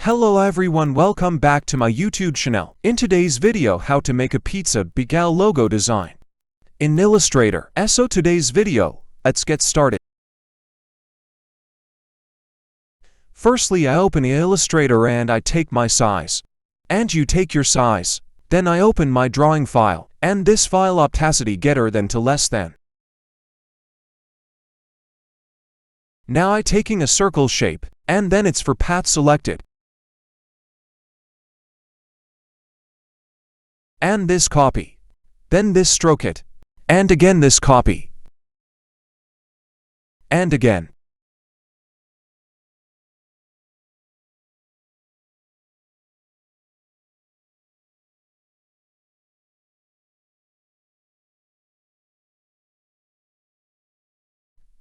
Hello everyone, welcome back to my YouTube channel. In today's video, how to make a pizza Bagel logo design in Illustrator. So today's video, let's get started. Firstly, I open Illustrator and I take my size. And you take your size. Then I open my drawing file, and this file opacity greater than to less than. Now I taking a circle shape, and then it's for path selected. And this copy. Then this stroke it. And again this copy. And again.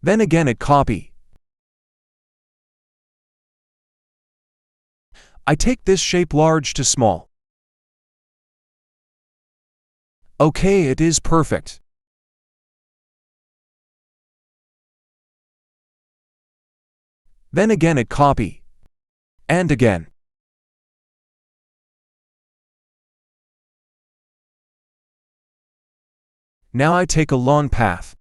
Then again it copy. I take this shape large to small. Okay, it is perfect. Then again it copy. And again. Now I take a long path.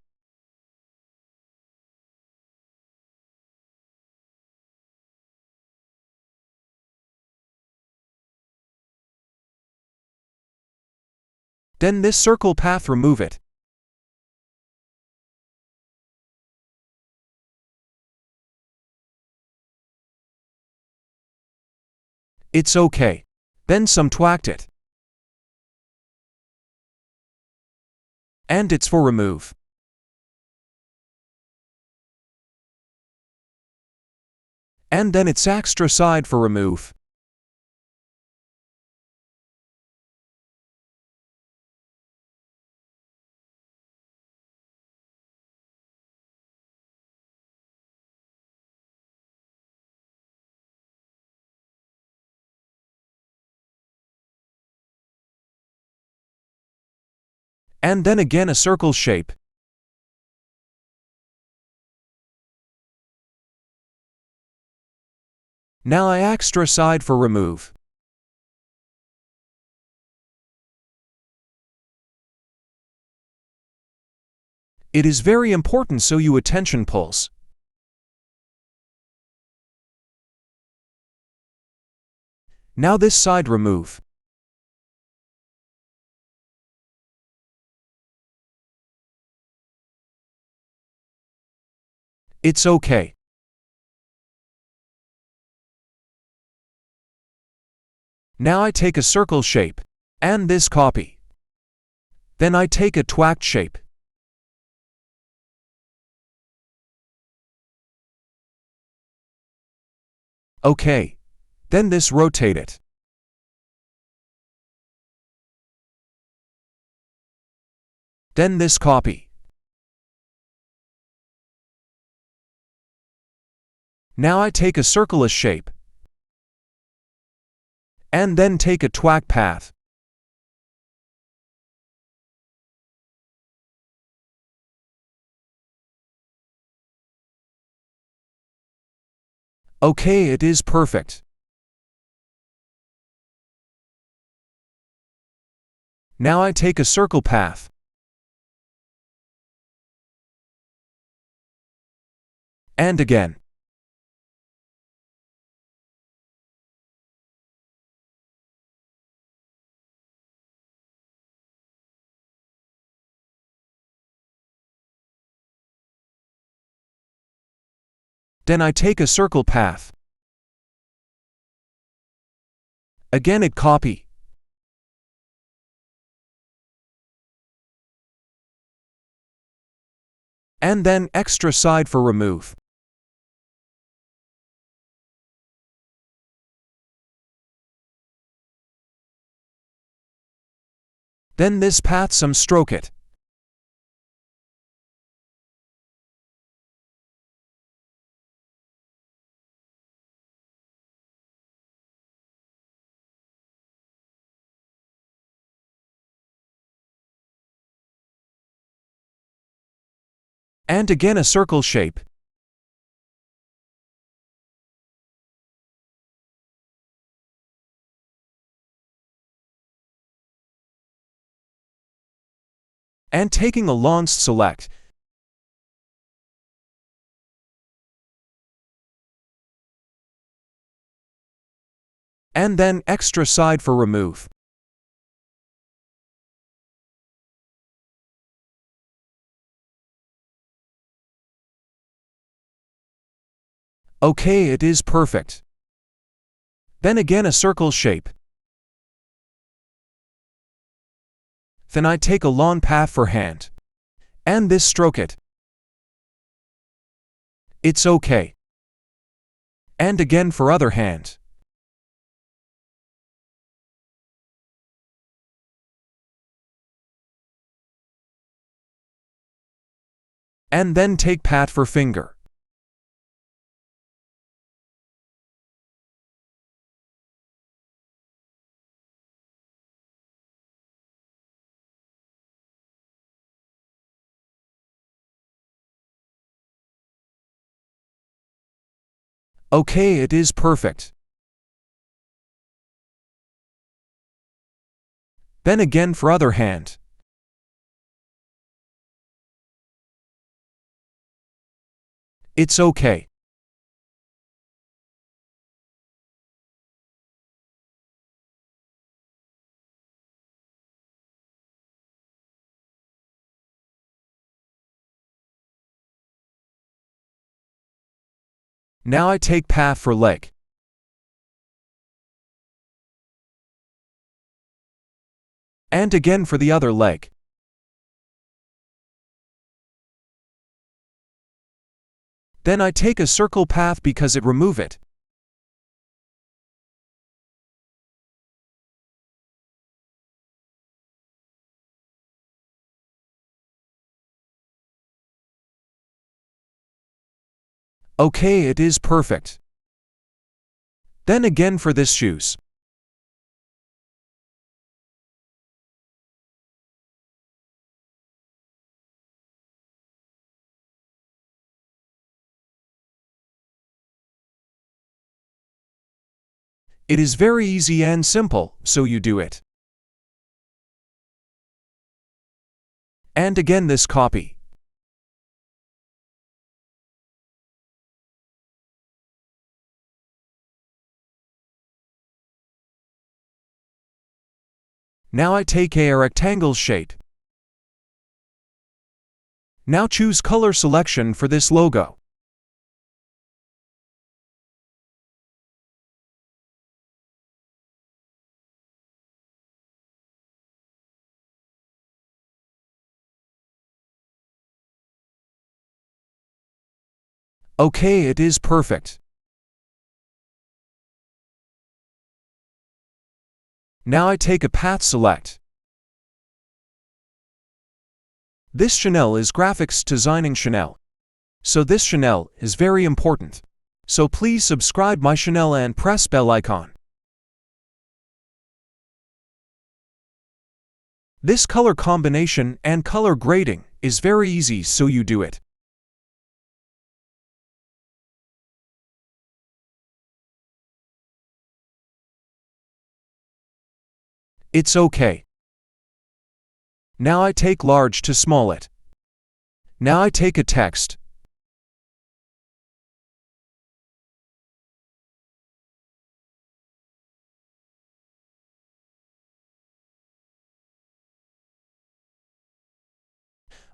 Then this circle path, remove it. It's okay. Then subtract it. And it's for remove. And then it's extra side for remove. And then again a circle shape. Now I extra side for remove. It is very important so you attention pulse. Now this side remove. It's okay. Now I take a circle shape, and this copy. Then I take a tract shape. Okay. Then this rotate it. Then this copy. Now I take a circular shape. And then take a track path. Okay, it is perfect. Now I take a circle path. And again. Then I take a circle path. Again it copy. And then extra side for remove. Then this path some stroke it. And again a circle shape. and taking a launch select, and then extra side for remove. Okay, it is perfect. Then again a circle shape. Then I take a lawn path for hand. And this stroke it. It's okay. And again for other hand. And then take pat for finger. Okay, it is perfect. Then again for other hand. It's okay. Now I take path for leg. And again for the other leg. Then I take a circle path because it remove it. Okay, it is perfect. Then again for this shoes. It is very easy and simple, so you do it. And again this copy. Now I take a rectangle shape. Now choose color selection for this logo. Okay, it is perfect. Now I take a path select. This channel is graphics designing channel. So this channel is very important. So please subscribe my channel and press bell icon. This color combination and color grading is very easy, so you do it. It's okay. Now I take large to small it. Now I take a text.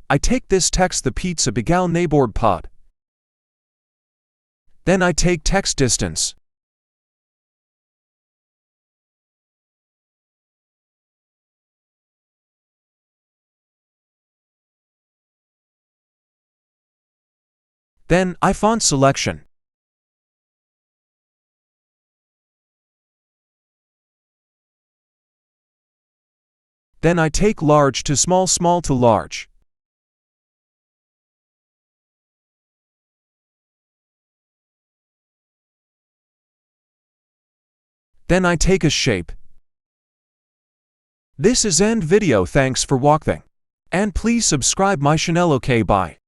I take this text the pizza Bagel neighborhood pod. Then I take text distance. Then I font selection. Then I take large to small, small to large. Then I take a shape. This is end video. Thanks for watching. And please subscribe my channel. Okay, bye.